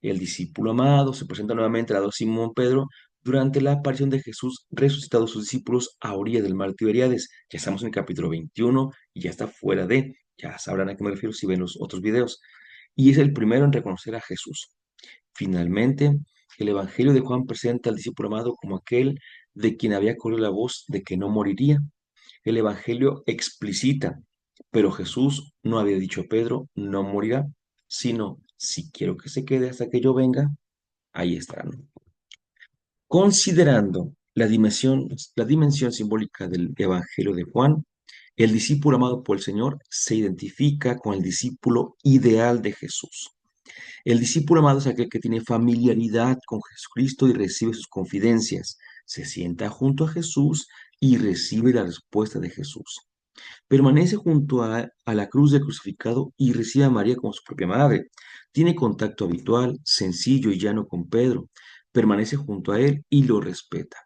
El discípulo amado se presenta nuevamente al lado de Simón Pedro durante la aparición de Jesús resucitado a sus discípulos a orilla del mar Tiberíades. Ya estamos en el capítulo 21 y ya está fuera ya sabrán a qué me refiero si ven los otros videos. Y es el primero en reconocer a Jesús. Finalmente, el Evangelio de Juan presenta al discípulo amado como aquel de quien había corrido la voz de que no moriría. El Evangelio explicita, pero Jesús no había dicho a Pedro, no morirá, sino, si quiero que se quede hasta que yo venga, ahí estarán. Considerando la dimensión simbólica del Evangelio de Juan, el discípulo amado por el Señor se identifica con el discípulo ideal de Jesús. El discípulo amado es aquel que tiene familiaridad con Jesucristo y recibe sus confidencias, se sienta junto a Jesús y recibe la respuesta de Jesús. Permanece junto a la cruz del crucificado y recibe a María como su propia madre. Tiene contacto habitual, sencillo y llano con Pedro. Permanece junto a él y lo respeta.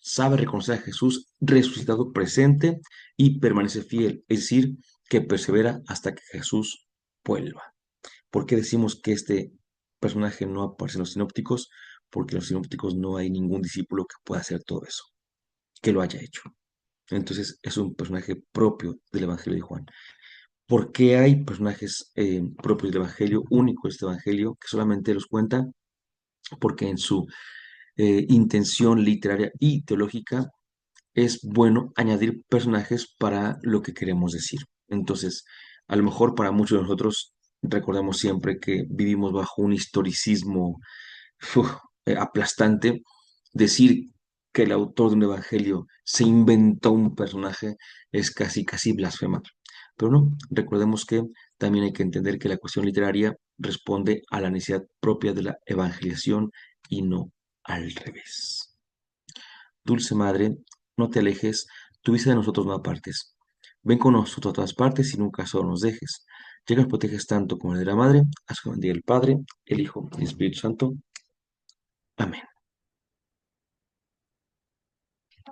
Sabe reconocer a Jesús resucitado presente y permanece fiel, es decir, que persevera hasta que Jesús vuelva. ¿Por qué decimos que este personaje no aparece en los sinópticos? Porque en los sinópticos no hay ningún discípulo que pueda hacer todo eso, que lo haya hecho. Entonces es un personaje propio del Evangelio de Juan. ¿Por qué hay personajes propios del Evangelio, únicos de este Evangelio, que solamente los cuenta? Porque en su intención literaria y teológica es bueno añadir personajes para lo que queremos decir. Entonces, a lo mejor para muchos de nosotros recordamos siempre que vivimos bajo un historicismo uf, aplastante. Decir que el autor de un evangelio se inventó un personaje es casi, casi blasfemar. Pero no, recordemos que también hay que entender que la cuestión literaria responde a la necesidad propia de la evangelización y no al revés. Dulce Madre, no te alejes, tu vista de nosotros no apartes. Ven con nosotros a todas partes y nunca solo nos dejes. Ya que nos proteges tanto como el de la Madre, haz que bendiga el Padre, el Hijo y el Espíritu Santo. Amén.